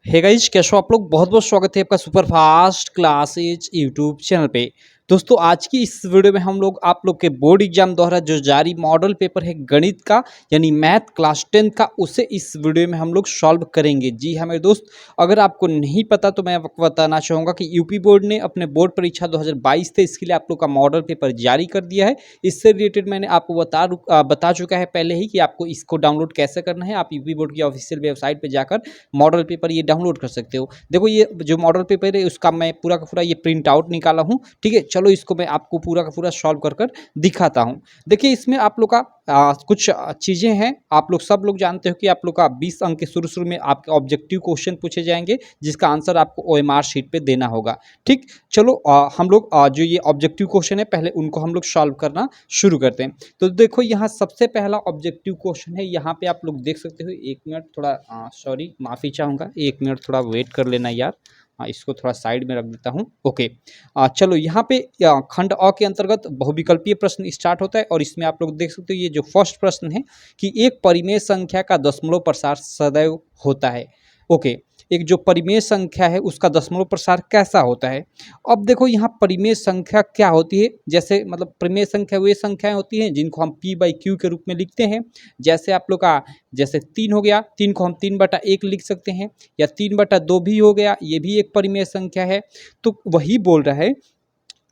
Hey guys, कैसे हो आप लोग। बहुत बहुत स्वागत है आपका super fast classes YouTube channel पे। दोस्तों, आज की इस वीडियो में हम लोग आप लोग के बोर्ड एग्जाम द्वारा जो जारी मॉडल पेपर है गणित का यानी मैथ क्लास 10 का, उसे इस वीडियो में हम लोग सॉल्व करेंगे। जी हाँ मेरे दोस्त, अगर आपको नहीं पता तो मैं आपको बताना चाहूँगा कि यूपी बोर्ड ने अपने बोर्ड परीक्षा 2022 थे, इसके लिए आप लोग का मॉडल पेपर जारी कर दिया है। इससे रिलेटेड मैंने आपको बता चुका है पहले ही कि आपको इसको डाउनलोड कैसे करना है। आप यूपी बोर्ड की ऑफिशियल वेबसाइट पर जाकर मॉडल पेपर ये डाउनलोड कर सकते हो। देखो, ये जो मॉडल पेपर है उसका मैं पूरा का पूरा ये प्रिंट आउट निकाला हूँ। ठीक है, चलो इसको मैं आपको पूरा का पूरा सॉल्व कर कर दिखाता हूँ। देखिए, इसमें आप लोग का कुछ चीज़ें हैं। आप लोग सब लोग जानते हो कि आप लोग का 20 अंक के शुरू शुरू में आपके ऑब्जेक्टिव क्वेश्चन पूछे जाएंगे, जिसका आंसर आपको ओएमआर शीट पे देना होगा। ठीक, चलो हम लोग जो ये ऑब्जेक्टिव क्वेश्चन है पहले उनको हम लोग सॉल्व करना शुरू करते हैं। तो देखो, यहाँ सबसे पहला ऑब्जेक्टिव क्वेश्चन है। यहाँ पे आप लोग देख सकते हो। एक मिनट, थोड़ा सॉरी, माफ़ी चाहूँगा, एक मिनट थोड़ा वेट कर लेना यार। इसको थोड़ा साइड में रख देता हूँ। ओके, चलो यहाँ पे खंड अ के अंतर्गत बहुविकल्पीय प्रश्न स्टार्ट होता है और इसमें आप लोग देख सकते हो ये जो फर्स्ट प्रश्न है कि एक परिमेय संख्या का दशमलव प्रसार सदैव होता है। ओके, एक जो परिमेय संख्या है उसका दशमलव प्रसार कैसा होता है। अब देखो, यहाँ परिमेय संख्या क्या होती है। जैसे मतलब परिमेय संख्या वे संख्याएं होती हैं जिनको हम पी बाई क्यू के रूप में लिखते हैं। जैसे आप लोग का जैसे 3 हो गया, 3 को हम 3/1 लिख सकते हैं, या 3/2 भी हो गया, ये भी एक परिमेय संख्या है। तो वही बोल रहा है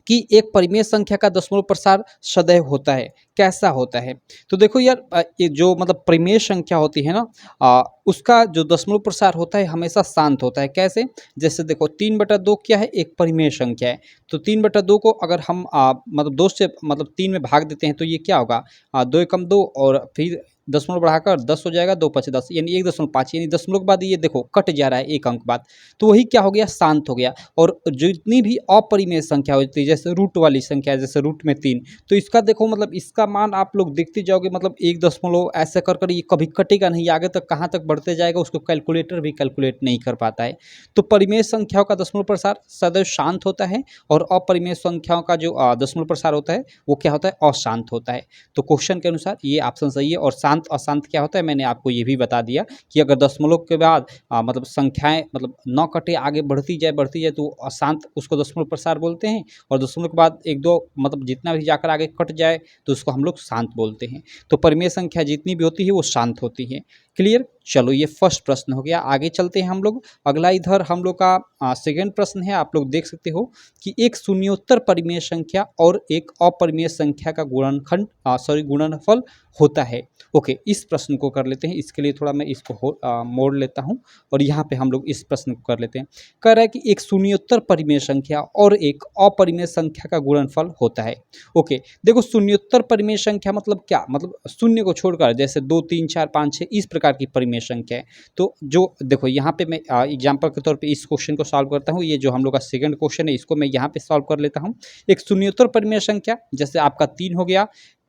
कि एक परिमेय संख्या का दशमलव प्रसार सदैव होता है। कैसा होता है? तो देखो यार, ये जो मतलब परिमेय संख्या होती है ना, उसका जो दशमलव प्रसार होता है हमेशा शांत होता है। कैसे? जैसे देखो, 3/2 क्या है? एक परिमेय संख्या है। तो 3/2 को अगर हम मतलब 2 से मतलब 3 में भाग देते हैं तो ये क्या होगा? 2 एकम 2 और फिर दशमलव बढ़ाकर 10 हो जाएगा, 2 पचे 10 यानी 1.5, यानी दशमलव के बाद ये देखो कट जा रहा है एक अंक बाद। तो वही क्या हो गया? शांत हो गया। और जितनी भी अपरिमेय संख्या होती है, जैसे रूट वाली संख्या है, जैसे रूट में 3, तो इसका देखो मतलब इसका मान आप लोग देखते जाओगे, मतलब 1 ऐसे कर कर ये कभी कटेगा नहीं, आगे तक कहाँ तक बढ़ते जाएगा उसको कैलकुलेटर भी कैलकुलेट नहीं कर पाता है। तो परिमेय संख्याओं का दशमलव प्रसार सदैव शांत होता है और अपरिमेय संख्याओं का जो दशमलव प्रसार होता है वो क्या होता है? अशांत होता है। तो क्वेश्चन के अनुसार ये ऑप्शन सही है। और शांत अशांत क्या होता है मैंने आपको ये भी बता दिया कि अगर दशमलव के बाद मतलब संख्याएं मतलब न कटे, आगे बढ़ती जाए तो अशांत उसको दशमलव प्रसार बोलते हैं। और दशमलव के बाद एक दो मतलब जितना भी जाकर आगे कट जाए तो उसको हम लोग शांत बोलते हैं। तो परिमेय संख्या जितनी भी होती है वो शांत होती है। क्लियर? चलो, ये फर्स्ट प्रश्न हो गया। आगे चलते हैं हम लोग। अगला इधर हम लोग का सेकेंड प्रश्न है। आप लोग देख सकते हो कि एक शून्योत्तर परिमेय संख्या और एक अपरिमेय संख्या का गुणनफल होता है। ओके, इस प्रश्न को कर लेते हैं। इसके लिए थोड़ा मैं इसको मोड़ लेता हूँ और यहाँ पे हम लोग इस प्रश्न को कर लेते हैं। कह रहा है कि एक शून्योत्तर परिमेय संख्या और एक अपरिमेय संख्या का गुणनफल होता है। ओके, देखो, शून्योत्तर परिमेय संख्या मतलब क्या? मतलब शून्य को छोड़कर, जैसे 2 3 4 5 6 इस प्रकार की परिमेय संख्या है। तो जो देखो यहाँ पे मैं एग्जाम्पल के तौर पे इस क्वेश्चन को सॉल्व करता हूँ। ये जो हम लोग का सेकंड क्वेश्चन है इसको मैं यहाँ पे सॉल्व कर लेता हूँ। एक शून्योत्तर परिमेय संख्या जैसे आपका 3 हो गया,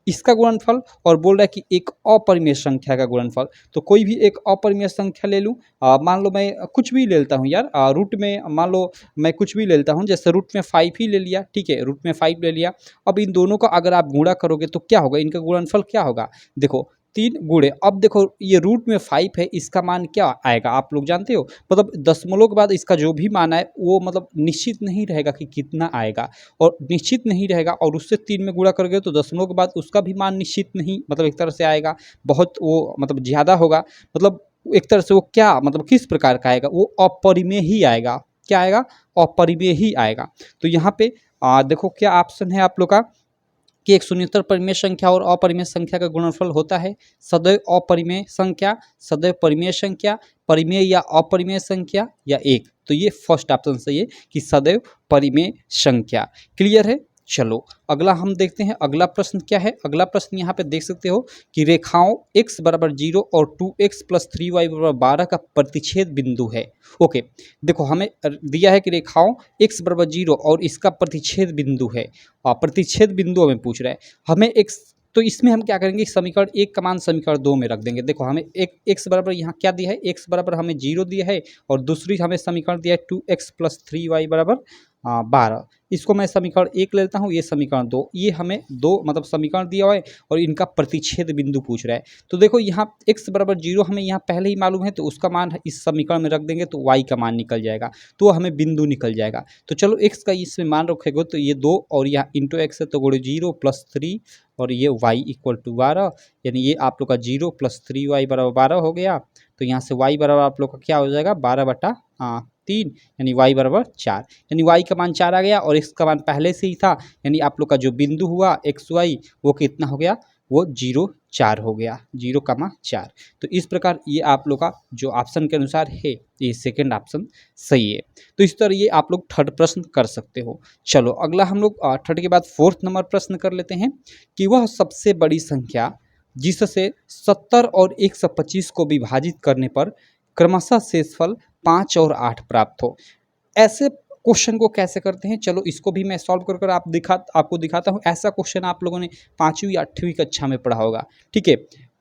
इसका गुणनफल, और बोल रहा है कि एक अपरिमेय संख्या का गुणनफल। तो कोई भी एक अपरिमेय संख्या ले लूँ। मान लो मैं कुछ भी ले लेता हूँ यार, रूट में मान लो मैं कुछ भी ले लेता हूँ, जैसे रूट में 5 ही ले लिया। ठीक है, रूट में 5 ले लिया। अब इन दोनों का अगर आप गुणा करोगे तो क्या होगा? इनका गुणनफल क्या होगा? देखो, 3 गुणे, अब देखो ये रूट में 5 है, इसका मान क्या आएगा आप लोग जानते हो? मतलब दशमलव के बाद इसका जो भी मान आए वो मतलब निश्चित नहीं रहेगा कि कितना आएगा, और निश्चित नहीं रहेगा। और उससे 3 में गुणा करोगे तो दशमलव के बाद उसका भी मान निश्चित नहीं, मतलब एक तरह से आएगा बहुत वो मतलब ज़्यादा होगा। मतलब एक तरह से वो क्या मतलब किस प्रकार का आएगा? वो अपरिमेय ही आएगा। क्या आएगा? अपरिमेय ही आएगा। तो यहाँ पे देखो क्या ऑप्शन है आप लोग का कि एक शून्योत्तर परिमेय संख्या और अपरिमेय संख्या का गुणनफल होता है सदैव अपरिमेय संख्या, सदैव परिमेय संख्या, परिमेय या अपरिमेय संख्या, या एक। तो ये फर्स्ट ऑप्शन सही है कि सदैव परिमेय संख्या। क्लियर है? चलो, अगला हम देखते हैं। अगला प्रश्न क्या है? अगला प्रश्न यहाँ पे देख सकते हो कि रेखाओं x बराबर 0 और 2x + 3y बराबर 12 का प्रतिच्छेद बिंदु है। ओके, देखो हमें दिया है कि रेखाओं x बराबर 0 और इसका प्रतिच्छेद बिंदु है। प्रतिच्छेद बिंदु हमें पूछ रहा है। हमें एक, तो इसमें हम क्या करेंगे? समीकरण 1 का मान समीकरण 2 में रख देंगे। देखो, हमें एक x बराबर यहाँ क्या दिया है? x बराबर हमें 0 दिया है और दूसरी हमें समीकरण दिया है 2x + 3y बराबर 12। इसको मैं समीकरण 1 ले लेता हूँ, ये समीकरण 2। ये हमें दो मतलब समीकरण दिया हुआ है और इनका प्रतिच्छेद बिंदु पूछ रहा है। तो देखो यहाँ x बराबर 0 हमें यहाँ पहले ही मालूम है, तो उसका मान इस समीकरण में रख देंगे तो y का मान निकल जाएगा, तो हमें बिंदु निकल जाएगा। तो चलो x का इसमें मान रखेगा तो ये 2 और यहाँ इंटू एक्स है तो गुणे 0 प्लस 3 और ये y इक्वल टू 12, यानी ये आप लोग का 0 प्लस 3y बराबर 12 हो गया। तो यहाँ से y बराबर आप लोग का क्या हो जाएगा 12/3, यानी y बराबर 4, यानी y का मान 4 आ गया और x का मान पहले से ही था, यानी आप लोग का जो बिंदु हुआ एक्स वाई वो कितना हो गया, वो 0 4 हो गया, 0,4। तो इस प्रकार ये आप लोग का जो ऑप्शन के अनुसार है ये सेकंड ऑप्शन सही है। तो इस तरह ये आप लोग थर्ड प्रश्न कर सकते हो। चलो अगला हम लोग थर्ड के बाद फोर्थ नंबर प्रश्न कर लेते हैं कि वह सबसे बड़ी संख्या जिससे 70 और 125 को विभाजित करने पर क्रमशः शेषफल 5 और 8 प्राप्त हो। ऐसे क्वेश्चन को कैसे करते हैं, चलो इसको भी मैं सॉल्व कर आपको दिखाता हूँ। ऐसा क्वेश्चन आप लोगों ने 5वीं या 8वीं कक्षा में पढ़ा होगा, ठीक है।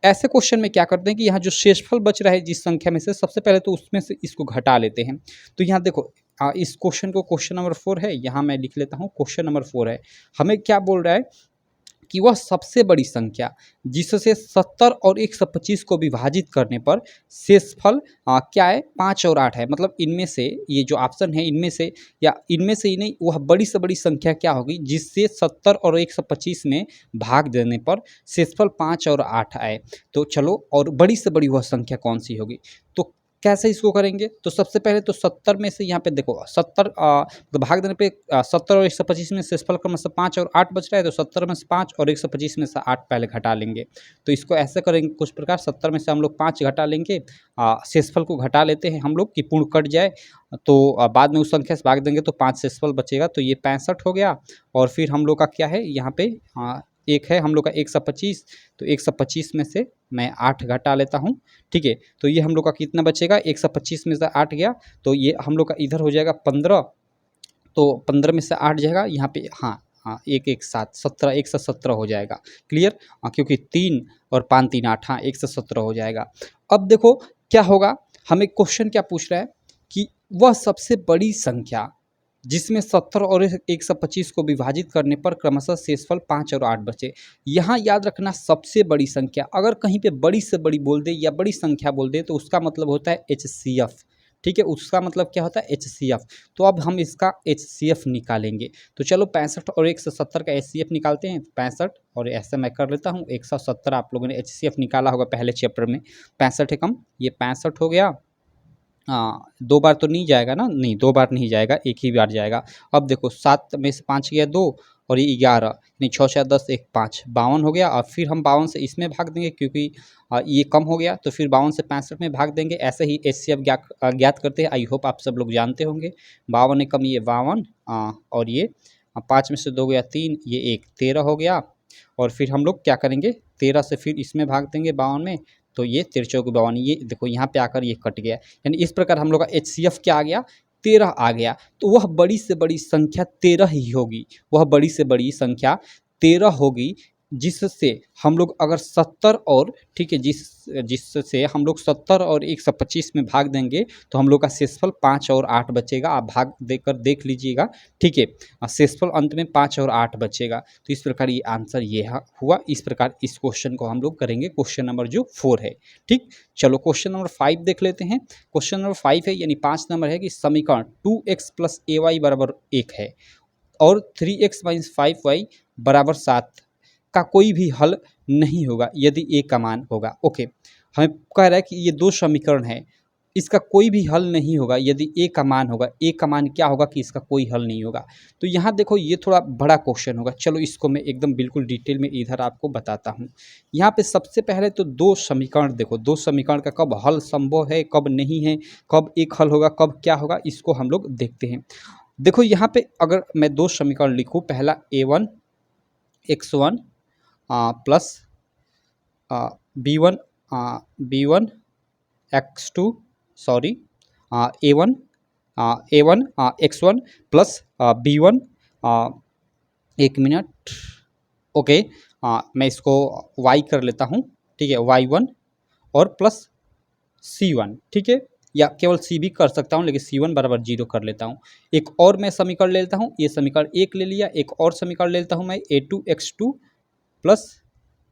ऐसे क्वेश्चन में क्या करते हैं कि यहाँ जो शेषफल बच रहा है जिस संख्या में से, सबसे पहले तो उसमें से इसको घटा लेते हैं। तो यहाँ देखो इस क्वेश्चन को क्वेश्चन नंबर 4 है, यहाँ मैं लिख लेता हूँ क्वेश्चन नंबर 4 है। हमें क्या बोल रहा है कि वह सबसे बड़ी संख्या जिससे 70 और 125 को विभाजित करने पर शेषफल क्या है 5 और 8 है। मतलब इनमें से ये जो ऑप्शन है इनमें से या इनमें से ही नहीं, वह बड़ी से बड़ी संख्या क्या होगी जिससे 70 और 125 में भाग देने पर शेषफल 5 और 8 आए। तो चलो, और बड़ी से बड़ी वह संख्या कौन सी होगी, तो कैसे इसको करेंगे। तो सबसे पहले तो 70 में से यहाँ पे देखो 70 तो भाग देने पे 70 और 125 में शेषफल क्रमशः 5 और 8 बच रहा है, तो 70 में से 5 और 125 में से 8 पहले घटा लेंगे। तो इसको ऐसे करेंगे कुछ प्रकार, 70 में से हम लोग 5 घटा लेंगे, शेषफल को घटा लेते हैं हम लोग कि पूर्ण कट जाए, तो बाद में उस संख्या से भाग देंगे तो 5 शेषफल बचेगा, तो ये 65 हो गया। और फिर हम लोग का क्या है यहाँ पे एक है हम लोग का 125, तो 125 में से मैं 8 घटा लेता हूँ, ठीक है। तो ये हम लोग का कितना बचेगा, 125 में से 8 गया तो ये हम लोग का इधर हो जाएगा 15, तो 15 में से 8 जाएगा यहाँ पे, हाँ 1 1 7 17, 117 हो जाएगा। क्लियर, क्योंकि 3 और 5 3 8, हाँ 117 हो जाएगा। अब देखो क्या होगा, हमें क्वेश्चन क्या पूछ रहा है कि वह सबसे बड़ी संख्या जिसमें 70 और 125 को विभाजित करने पर क्रमशः शेषफल 5 और 8 बचे। यहाँ याद रखना सबसे बड़ी संख्या, अगर कहीं पे बड़ी से बड़ी बोल दे या बड़ी संख्या बोल दे तो उसका मतलब होता है HCF, ठीक है। उसका मतलब क्या होता है HCF। तो अब हम इसका HCF निकालेंगे। तो चलो 65 और 170 का HCF निकालते हैं। 65 और ऐसा मैं कर लेता हूँ 170 आप लोगों ने HCF निकाला होगा पहले चैप्टर में। 65 है कम, ये 65 हो गया। 2 बार तो नहीं जाएगा ना, नहीं 2 बार नहीं जाएगा, एक ही बार जाएगा। अब देखो 7 में से 5 गया 2 और ये 11, नहीं 6 6 10 1 5, 52 हो गया। और फिर हम 52 से इसमें भाग देंगे क्योंकि ये कम हो गया, तो फिर 52 से 65 में भाग देंगे। ऐसे ही HCF ज्ञात करते हैं, आई होप आप सब लोग जानते होंगे। 52 कम, ये 52 और ये 5 में से 2 गया 3, ये 1 13 हो गया। और फिर हम लोग क्या करेंगे, 13 से फिर इसमें भाग देंगे 52 में, तो ये 13 चौक 52, ये देखो यहाँ पे आकर ये कट गया। यानी इस प्रकार हम लोग का HCF क्या आ गया, 13 आ गया। तो वह बड़ी से बड़ी संख्या 13 ही होगी, वह बड़ी से बड़ी संख्या 13 होगी जिससे हम लोग अगर 70 और, ठीक है, जिससे हम लोग 70 और 125 में भाग देंगे तो हम लोग का शेषफल 5 और 8 बचेगा। आप भाग देकर देख लीजिएगा, ठीक है। शेषफल अंत में 5 और 8 बचेगा। तो इस प्रकार ये आंसर ये हुआ। इस प्रकार इस क्वेश्चन को हम लोग करेंगे क्वेश्चन नंबर जो 4 है, ठीक। चलो क्वेश्चन नंबर 5 देख लेते हैं। क्वेश्चन नंबर 5 है यानी 5 नंबर है कि समीकरण 2x + ay बराबर 1 है और 3x - 5y बराबर 7 का कोई भी हल नहीं होगा यदि ए का मान होगा। ओके, हमें कह रहा है कि ये 2 समीकरण है, इसका कोई भी हल नहीं होगा यदि ए का मान होगा। ए का मान क्या होगा कि इसका कोई हल नहीं होगा। तो यहाँ देखो ये थोड़ा बड़ा क्वेश्चन होगा। चलो इसको मैं एकदम बिल्कुल डिटेल में इधर आपको बताता हूँ। यहाँ पे सबसे पहले तो 2 समीकरण देखो, 2 समीकरण का कब हल संभव है कब नहीं है, कब एक हल होगा कब क्या होगा, इसको हम लोग देखते हैं। देखो यहाँ पे अगर मैं 2 समीकरण लिखूँ, पहला a1 x1 plus b1 b1 x2 sorry a1 x1 plus b1 एक मिनट, ओके, मैं इसको y कर लेता हूँ, ठीक है, y1 और प्लस c1, ठीक है। या केवल सी भी कर सकता हूँ, लेकिन C1 बराबर 0 कर लेता हूँ। एक और मैं समीकरण ले लेता हूँ, ये समीकरण 1 ले लिया। एक और समीकरण ले लेता हूँ मैं, A2x2 plus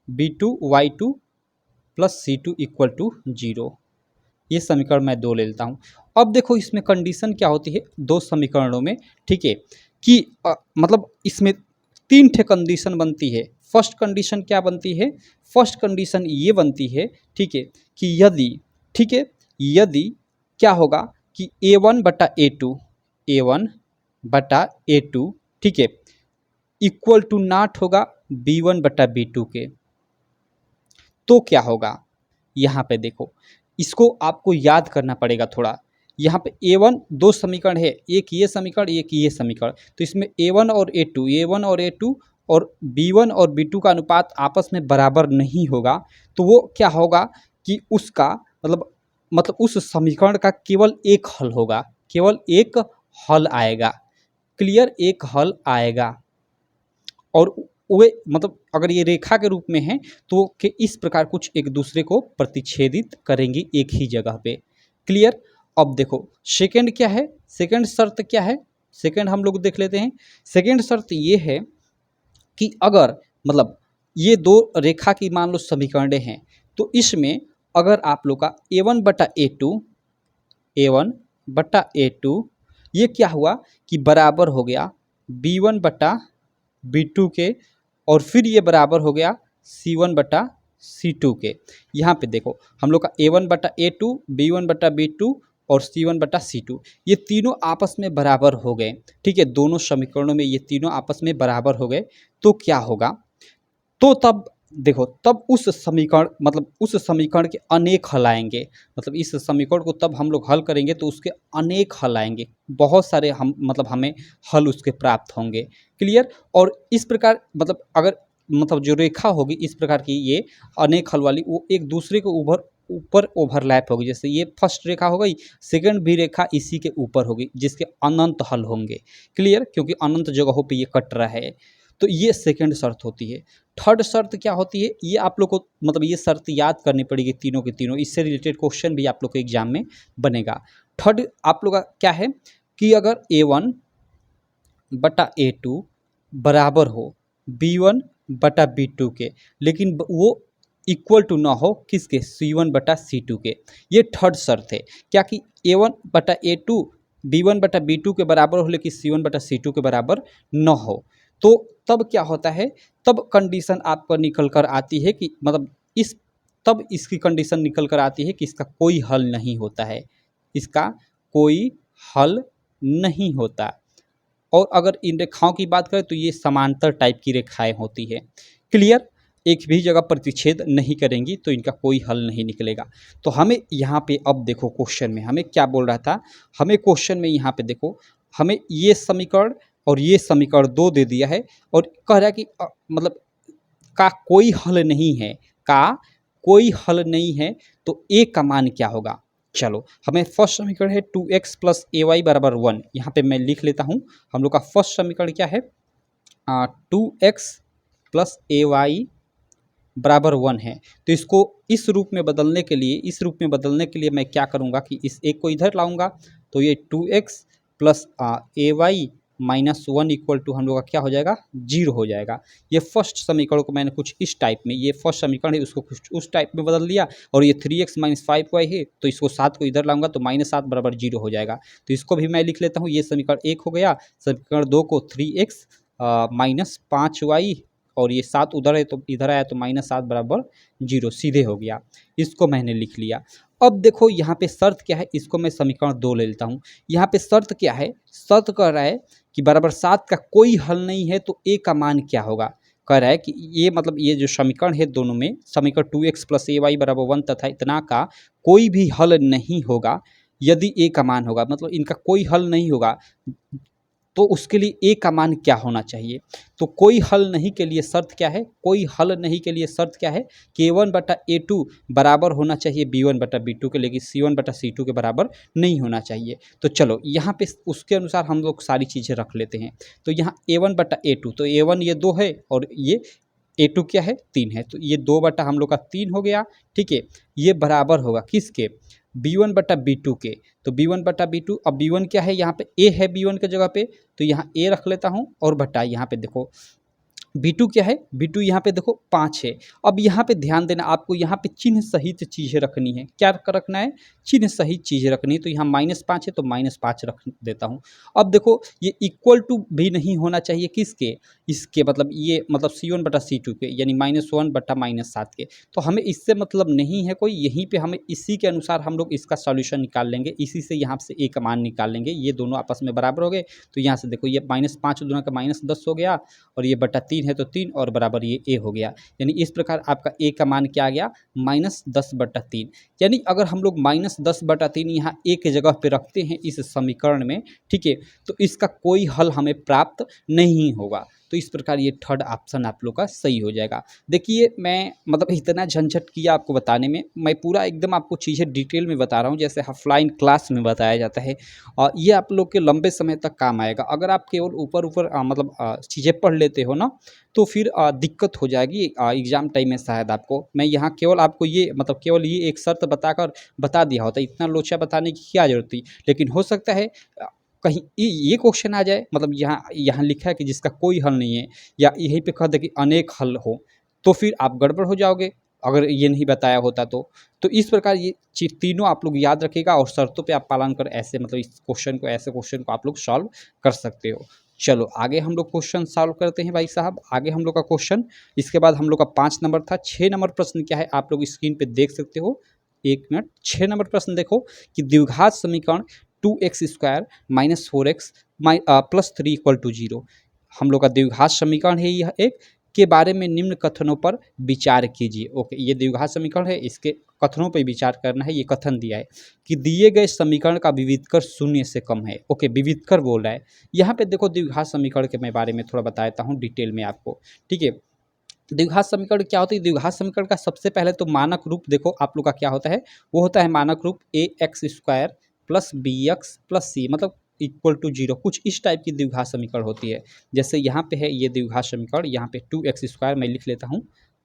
B2y2 plus C2 equal to 0। ये समीकरण मैं 2 ले लेता हूँ। अब देखो इसमें कंडीशन क्या होती है दो समीकरणों में, ठीक है, कि मतलब इसमें 3 ठे कंडीशन बनती है। फर्स्ट कंडीशन क्या बनती है? फर्स्ट कंडीशन ये बनती है, ठीक है, कि यदि, ठीक है, यदि क्या होगा कि A1 बटा A2, A1 बटा A2, ठीक है, इक्वल टू नॉट होगा B1 बटा B2 के, तो क्या होगा? यहाँ पे देखो, इसको आपको याद करना पड़ेगा थोड़ा। यहाँ पे A1 दो समीकरण है, एक ये समीकरण, एक ये समीकरण। तो इसमें A1 और A2 और B1 और B2 का अनुपात आपस में बराबर नहीं होगा, तो वो क्या होगा कि उसका मतलब उस समीकरण का केवल एक हल होगा, केवल एक हल आएगा। क्लियर? एक हल आएगा। और वे मतलब अगर ये रेखा के रूप में है तो कि इस प्रकार कुछ एक दूसरे को प्रतिच्छेदित करेंगी एक ही जगह पे। क्लियर? अब देखो सेकंड क्या है, सेकंड शर्त क्या है, सेकंड हम लोग देख लेते हैं। सेकंड शर्त ये है कि अगर मतलब ये दो रेखा की मान लो समीकरणें हैं, तो इसमें अगर आप लोग का A1 बटा A2, A1 बटा A2 ये क्या हुआ कि बराबर हो गया B1 बटा B2 के, और फिर ये बराबर हो गया C1 बटा C2 के। यहाँ पे देखो हम लोग का A1 बटा A2, B1 बटा B2 और C1 बटा C2 ये तीनों आपस में बराबर हो गए, ठीक है, दोनों समीकरणों में ये तीनों आपस में बराबर हो गए। तो क्या होगा? तो तब देखो, तब उस समीकरण मतलब उस समीकरण के अनेक हल आएंगे। मतलब इस समीकरण को तब हम लोग हल करेंगे तो उसके अनेक हल आएंगे, बहुत सारे हम मतलब हमें हल उसके प्राप्त होंगे। क्लियर? और इस प्रकार मतलब अगर मतलब जो रेखा होगी इस प्रकार की ये अनेक हल वाली, वो एक दूसरे के ऊपर ओवरलैप होगी। जैसे ये फर्स्ट रेखा हो गई, सेकंड भी रेखा इसी के ऊपर होगी, जिसके अनंत हल होंगे। क्लियर? क्योंकि अनंत जगहों पे ये कट रहा है। तो ये सेकंड शर्त होती है। थर्ड शर्त क्या होती है, ये आप लोग को मतलब ये शर्त याद करनी पड़ेगी तीनों के तीनों, इससे रिलेटेड क्वेश्चन भी आप लोग के एग्जाम में बनेगा। थर्ड आप लोग का क्या है कि अगर A1 बटा A2 बराबर हो B1 बटा B2 के, लेकिन वो इक्वल टू ना हो किसके? C1 बटा C2 के। ये थर्ड शर्त है क्या कि A1 बटा A2 B1 बटा B2 के बराबर हो, लेकिन C1 बटा C2 के बराबर न हो। तो तब क्या होता है, तब कंडीशन आपको निकल कर आती है कि मतलब तब इसकी कंडीशन निकल कर आती है कि इसका कोई हल नहीं होता है, इसका कोई हल नहीं होता। और अगर इन रेखाओं की बात करें तो ये समांतर टाइप की रेखाएं होती है। क्लियर? एक भी जगह प्रतिच्छेद नहीं करेंगी तो इनका कोई हल नहीं निकलेगा। तो हमें यहाँ पे अब देखो क्वेश्चन में हमें क्या बोल रहा था, हमें क्वेश्चन में यहाँ पे देखो हमें ये समीकरण और ये समीकरण दो दे दिया है और कह रहा है कि मतलब का कोई हल नहीं है, का कोई हल नहीं है, तो ए का मान क्या होगा? चलो हमें फर्स्ट समीकरण है 2x प्लस ए वाई बराबर 1, यहाँ पे मैं लिख लेता हूँ। हम लोग का फर्स्ट समीकरण क्या है? 2x प्लस ए वाई बराबर 1 है। तो इसको इस रूप में बदलने के लिए मैं क्या करूँगा कि इस एक को इधर लाऊंगा, तो ये 2x plus a y minus 1 equal to हम लोग का क्या हो जाएगा? 0 हो जाएगा। ये फर्स्ट समीकरण को मैंने कुछ इस टाइप में, ये फर्स्ट समीकरण है उसको कुछ उस टाइप में बदल दिया, और ये 3x माइनस 5y है तो इसको 7 को इधर लाऊंगा तो -7 बराबर 0 हो जाएगा। तो इसको भी मैं लिख लेता हूँ, ये समीकरण 1 हो गया। समीकरण 2 को 3x माइनस 5y और ये 7 उधर है तो इधर आया तो -7 बराबर 0 सीधे हो गया। इसको मैंने लिख लिया। अब देखो यहाँ पे शर्त क्या है, इसको मैं समीकरण 2 ले लेता हूँ। यहाँ पे शर्त क्या है? शर्त कह रहा है कि बराबर 7 का कोई हल नहीं है तो ए का मान क्या होगा? कह रहा है कि ये मतलब ये जो समीकरण है दोनों में, समीकरण 2x प्लस ए वाई बराबर 1 तथा इतना का कोई भी हल नहीं होगा यदि ए का मान होगा, मतलब इनका कोई हल नहीं होगा तो उसके लिए ए का मान क्या होना चाहिए? तो कोई हल नहीं के लिए शर्त क्या है? कोई हल नहीं के लिए शर्त क्या है कि A1 बटा A2 बराबर होना चाहिए B1 बटा B2 के, लेकिन C1 बटा C2 के बराबर नहीं होना चाहिए। तो चलो यहाँ पे उसके अनुसार हम लोग सारी चीज़ें रख लेते हैं। तो यहाँ A1 बटा A2, तो A1 ये 2 है और ये A2 क्या है? 3 है, तो ये 2 बटा हम लोग का 3 हो गया। ठीक है, ये बराबर होगा किसके? B1/B2 के। तो B1/B2, अब B1 क्या है, यहाँ पे A है B1 के जगह पे, तो यहाँ A रख लेता हूँ और बटा यहाँ पे देखो B2 क्या है, B2 यहाँ पे देखो 5 है। अब यहाँ पे ध्यान देना, आपको यहाँ पे चिन्ह सहित चीज़ें रखनी है। क्या रखना है, चिन्ह सहित चीज़ें रखनी है। तो यहाँ -5 है तो -5 रख देता हूँ। अब देखो ये इक्वल टू भी नहीं होना चाहिए किसके, इसके मतलब ये मतलब C1/C2 के, यानी -1/-7 के। तो हमें इससे मतलब नहीं है कोई, यहीं पे हमें इसी के अनुसार हम लोग इसका सॉल्यूशन निकाल लेंगे। इसी से यहाँ से A का मान निकाल लेंगे। ये दोनों आपस में बराबर हो गए, तो यहाँ से देखो ये -5 दूना का -10 हो गया, और ये बटा 3 है तो 3, और बराबर ये A हो गया। यानी इस प्रकार आपका A का मान क्या आ गया, -10/3। यानी अगर हम लोग -10/3 यहाँ A के जगह पे रखते हैं इस समीकरण में, ठीक है, तो इसका कोई हल हमें प्राप्त नहीं होगा। तो इस प्रकार ये थर्ड ऑप्शन आप लोग का सही हो जाएगा। देखिए मैं मतलब इतना झंझट किया आपको बताने में, मैं पूरा एकदम आपको चीज़ें डिटेल में बता रहा हूँ जैसे ऑफलाइन क्लास में बताया जाता है, और ये आप लोग के लंबे समय तक काम आएगा। अगर आप केवल ऊपर ऊपर मतलब चीज़ें पढ़ लेते हो ना, तो फिर दिक्कत हो जाएगी एग्ज़ाम टाइम में। शायद आपको मैं यहाँ केवल आपको ये मतलब केवल ये एक शर्त बताकर बता दिया होता, इतना लोचा बताने की क्या ज़रूरत थी। लेकिन हो सकता है कहीं ये क्वेश्चन आ जाए, मतलब यहाँ यहाँ लिखा है कि जिसका कोई हल नहीं है, या यहीं पे कह दे कि अनेक हल हो, तो फिर आप गड़बड़ हो जाओगे अगर ये नहीं बताया होता तो। तो इस प्रकार ये चीज़ तीनों आप लोग याद रखिएगा, और शर्तों पे आप पालन कर ऐसे मतलब इस क्वेश्चन को, ऐसे क्वेश्चन को आप लोग सॉल्व कर सकते हो। चलो आगे हम लोग क्वेश्चन सॉल्व करते हैं भाई साहब। आगे हम लोग का क्वेश्चन, इसके बाद हम लोग का 5 नंबर था। 6 नंबर प्रश्न क्या है आप लोग स्क्रीन पे देख सकते हो, 1 मिनट। 6 नंबर प्रश्न देखो कि द्विघात समीकरण 2x² - 4x + 3 = 0, हम लोग का द्विघात समीकरण है यह एक, के बारे में निम्न कथनों पर विचार कीजिए। ओके, ये द्विघात समीकरण है, इसके कथनों पर विचार करना है। ये कथन दिया है कि दिए गए समीकरण का विविधकर 0 से कम है। ओके, विविधकर बोल रहा है यहाँ पे। देखो द्विघात समीकरण के मैं बारे में थोड़ा बताता हूँ डिटेल में आपको, ठीक है। द्विघात समीकरण क्या होता है, द्विघात समीकरण का सबसे पहले तो मानक रूप देखो आप लोग का क्या होता है, वो होता है मानक रूप ax² + bx + c मतलब = 0। कुछ इस टाइप की द्विघात समीकरण होती है। जैसे यहाँ पे है ये द्विघात समीकरण, यहाँ पे 2x² मैं लिख लेता हूँ,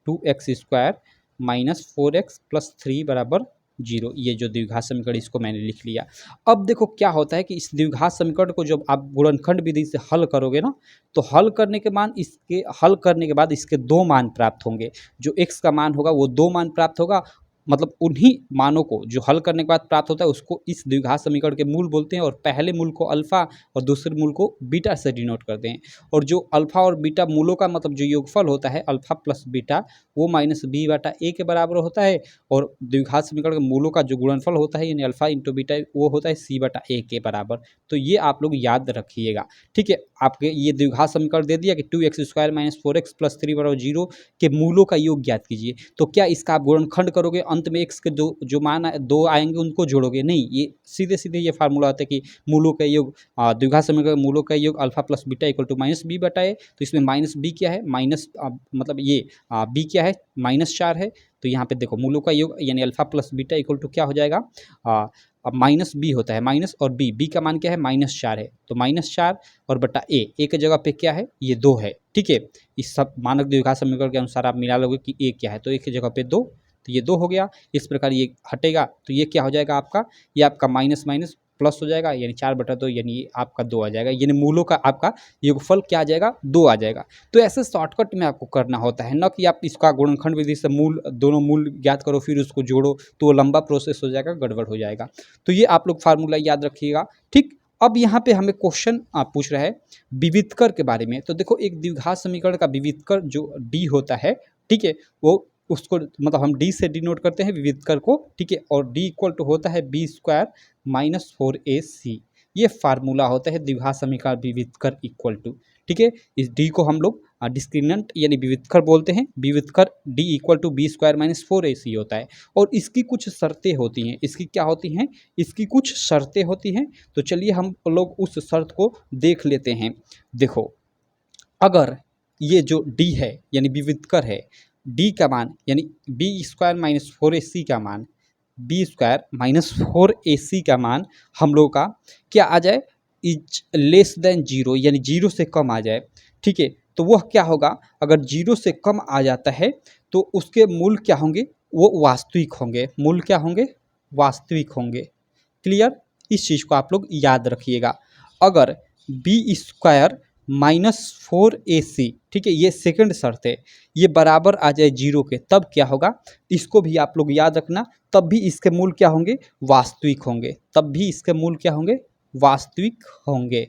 2x² - 4x + 3 = 0। ये जो द्विघात समीकरण इसको मैंने लिख लिया। अब देखो क्या होता है कि इस द्विघात समीकरण को जब आप गुणनखंड विधि से हल करोगे ना, तो हल करने के बाद इसके 2 मान प्राप्त होंगे। जो x का मान होगा वो 2 मान प्राप्त होगा, मतलब उन्हीं मानों को जो हल करने के बाद प्राप्त होता है उसको इस द्विघात समीकरण के मूल बोलते हैं। और पहले मूल को अल्फा और दूसरे मूल को बीटा से डिनोट करते हैं। और जो अल्फा और बीटा मूलों का मतलब जो योगफल होता है अल्फा प्लस बीटा, वो -b/a के बराबर होता है। और द्विघात समीकरण के मूलों का जो गुणनफल होता है यानी अल्फा इंटू बीटा, वो होता है c/a के बराबर। तो ये आप लोग याद रखिएगा, ठीक है। आपके ये द्विघात समीकरण दे दिया कि 2x² - 4x + 3 = 0 के मूलों का योग ज्ञात कीजिए। तो क्या इसका आप गुणनखंड करोगे, अंत में x के जो मान 2 आएंगे उनको जोड़ोगे? नहीं, ये सीधे सीधे ये फार्मूला होता है कि मूलों का योग, द्विघात समीकरण मूलों का योग अल्फा प्लस बीटा = -b/a। तो इसमें -b क्या है, मतलब ये b क्या है, -4 है। तो यहाँ पे देखो मूलों का योग यानी अल्फा प्लस बीटा = क्या हो जाएगा, अब -b होता है, माइनस और b का मान क्या है, -4 है। तो -4 और बटा a के जगह पे क्या है, ये 2 है, ठीक है। इस सब मानक द्विघात समीकरण के अनुसार आप मिला लोगे कि a क्या है, तो a की जगह पे 2, तो ये 2 हो गया। इस प्रकार ये हटेगा तो ये क्या हो जाएगा आपका, ये आपका माइनस माइनस प्लस हो जाएगा, यानी 4/2 यानी आपका 2 आ जाएगा। यानी मूलों का आपका योगफल क्या आ जाएगा, 2 आ जाएगा। तो ऐसे शॉर्टकट में आपको करना होता है, न कि आप इसका गुणनखंड विधि से दोनों मूल ज्ञात करो फिर उसको जोड़ो, तो वो लंबा प्रोसेस हो जाएगा, गड़बड़ हो जाएगा। तो ये आप लोग फार्मूला याद रखिएगा, ठीक। अब यहाँ पे हमें क्वेश्चन पूछ रहा है विविधकर के बारे में। तो देखो एक द्विघात समीकरण का विविधकर जो d होता है, ठीक है, वो उसको मतलब हम d से डिनोट करते हैं विविधकर को, ठीक है। और d = होता है b² - 4ac। ये फार्मूला होता है द्विघात समीकरण विविधकर = ठीक है। इस d को हम लोग डिस्क्रिमिनेंट यानी विविधकर बोलते हैं। विविधकर d = b² - 4ac होता है। और इसकी कुछ शर्तें होती हैं। इसकी क्या होती हैं, इसकी कुछ शर्तें होती हैं। तो चलिए हम लोग उस शर्त को देख लेते हैं। देखो अगर ये जो d है यानी विविधकर है, d का मान यानी b² - 4ac का मान, b² - 4ac का मान हम लोग का क्या आ जाए, <0 यानी 0 से कम आ जाए, ठीक है। तो वह क्या होगा, अगर 0 से कम आ जाता है तो उसके मूल क्या होंगे, वो वास्तविक होंगे। मूल क्या होंगे, वास्तविक होंगे। क्लियर, इस चीज़ को आप लोग याद रखिएगा। अगर बी स्क्वायर माइनस 4ac, ठीक है, ये सेकंड शर्त है, ये बराबर आ जाए जीरो के, तब क्या होगा, इसको भी आप लोग याद रखना, तब भी इसके मूल क्या होंगे, वास्तविक होंगे, तब भी इसके मूल क्या होंगे, वास्तविक होंगे।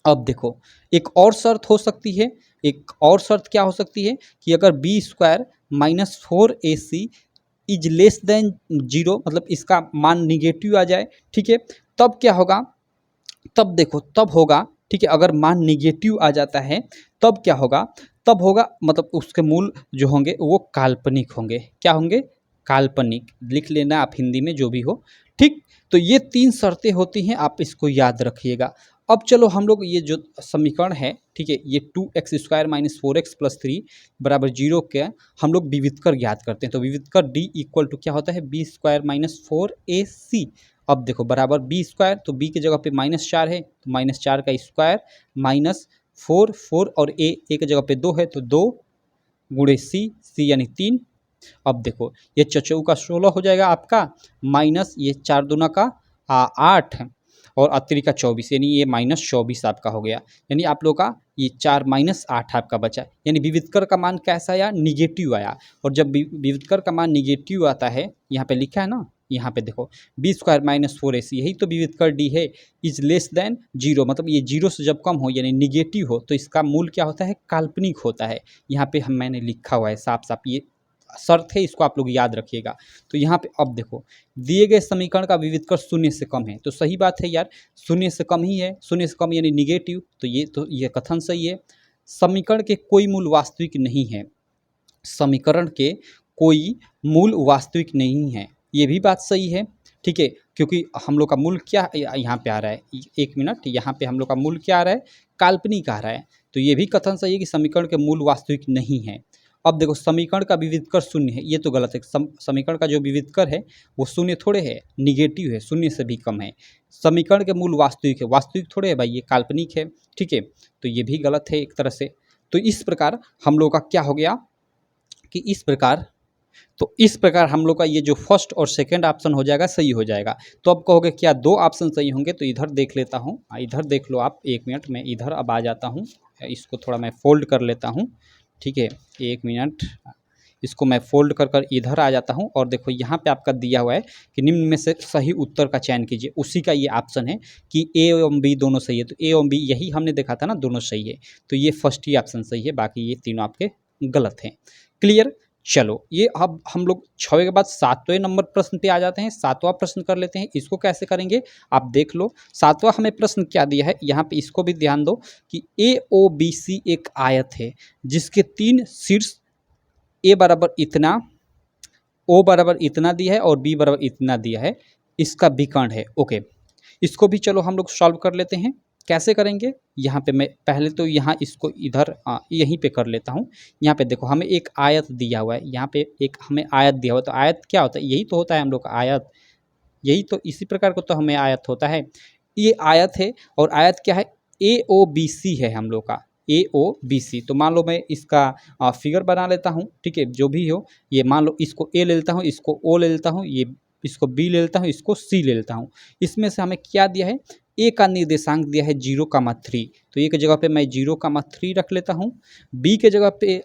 अब देखो एक और शर्त हो सकती है, एक और शर्त क्या हो सकती है कि अगर b square minus 4ac is less than zero, मतलब इसका मान निगेटिव आ जाए, ठीक है, तब क्या होगा, तब देखो तब होगा, ठीक है, अगर मान निगेटिव आ जाता है तब क्या होगा, तब होगा मतलब उसके मूल जो होंगे वो काल्पनिक होंगे। क्या होंगे, काल्पनिक, लिख लेना आप हिंदी में जो भी हो, ठीक। तो ये तीन शर्तें होती हैं, आप इसको याद रखिएगा। अब चलो हम लोग ये जो समीकरण है, ठीक है, ये 2x² माइनस 4x प्लस 3 बराबर जीरो के हम लोग विविधकर ज्ञात करते हैं। तो विविधकर d इक्वल टू क्या होता है, बी स्क्वायर माइनस 4ac। अब देखो बराबर बी स्क्वायर, तो बी की जगह पे -4 है, तो -4 का स्क्वायर माइनस 4 और ए की जगह पे 2 है, तो 2 गुणे सी यानी 3। अब देखो ये चचौ का 16 हो जाएगा आपका, माइनस ये 4 दूना का 8 और अत्री का 24, यानी ये -24 आपका हो गया। यानी आप लोग का ये 4 माइनस 8 आपका बचा, यानी विविधकर का मान कैसा आया, निगेटिव आया। और जब विविधकर का मान निगेटिव आता है, यहाँ पे लिखा है ना, यहाँ पे देखो बी स्क्वायर माइनस 4ac, यही तो विविधकर डी है, इज लेस देन जीरो, मतलब ये जीरो से जब कम हो यानी निगेटिव हो, तो इसका मूल क्या होता है, काल्पनिक होता है। यहाँ पे मैंने लिखा हुआ है साफ साफ, ये शर्त है, इसको आप लोग याद रखिएगा। तो यहाँ पे अब देखो दिए गए समीकरण का विविधकर शून्य से कम है, तो सही बात है यार, शून्य से कम ही है, शून्य से कम यानी निगेटिव, तो ये कथन सही है। समीकरण के कोई मूल वास्तविक नहीं है, समीकरण के कोई मूल वास्तविक नहीं है, ये भी बात सही है, ठीक है, क्योंकि हम लोग का मूल क्या यहाँ पे आ रहा है, एक मिनट, यहाँ पे हम लोग का मूल क्या आ रहा है, काल्पनिक आ रहा है। तो ये भी कथन सही है कि समीकरण के मूल वास्तविक नहीं है। अब देखो समीकरण का विविधकर शून्य है, ये तो गलत है, समीकरण का जो विविधकर है वो शून्य थोड़े है, निगेटिव है, शून्य से भी कम है। समीकरण के मूल वास्तविक है, वास्तविक थोड़े है भाई, ये काल्पनिक है, ठीक है, तो ये भी गलत है एक तरह से। तो इस प्रकार हम लोग का क्या हो गया कि इस प्रकार हम लोग का ये जो फर्स्ट और सेकंड ऑप्शन हो जाएगा, सही हो जाएगा। तो अब कहोगे क्या दो ऑप्शन सही होंगे, तो इधर देख लेता हूँ, इधर देख लो आप, एक मिनट मैं इधर अब आ जाता हूँ, इसको थोड़ा मैं फोल्ड कर लेता हूँ, ठीक है, एक मिनट, इसको मैं फोल्ड कर कर इधर आ जाता हूँ। और देखो यहाँ पे आपका दिया हुआ है कि निम्न में से सही उत्तर का चयन कीजिए, उसी का ये ऑप्शन है कि ए एवं बी दोनों सही है, तो ए एवं बी यही हमने देखा था ना, दोनों सही है, तो ये फर्स्ट ही ऑप्शन सही है, बाकी ये तीनों आपके गलत हैं। क्लियर, चलो ये अब हम लोग 6वें के बाद 7वें नंबर प्रश्न पे आ जाते हैं। 7वां प्रश्न कर लेते हैं, इसको कैसे करेंगे आप देख लो। 7वां हमें प्रश्न क्या दिया है, यहाँ पे इसको भी ध्यान दो कि AOBC एक आयत है जिसके 3 शीर्ष ए बराबर इतना, ओ बराबर इतना दिया है और बी बराबर इतना दिया है, इसका विकर्ण है। ओके, इसको भी चलो हम लोग सॉल्व कर लेते हैं। कैसे करेंगे, यहाँ पे मैं पहले तो यहाँ इसको इधर यहीं पे कर लेता हूँ। यहाँ पे देखो हमें एक आयत दिया हुआ है, यहाँ पे एक हमें आयत दिया हुआ है, तो आयत क्या होता है, यही तो होता है हम लोग का आयत, यही तो इसी प्रकार को तो हमें आयत होता है। ये आयत है और आयत क्या है, AOBC है हम लोग का, AOBC। तो मान लो मैं इसका फिगर बना लेता हूँ, ठीक है, जो भी हो, ये मान लो इसको A ले लेता हूँ, इसको O ले लेता हूँ, ये इसको B ले लेता हूँ, इसको C ले लेता हूँ। इसमें से हमें क्या दिया है, ए का निर्देशांक दिया है 0,3, तो ए की जगह पे मैं 0,3 रख लेता हूँ। बी के जगह पे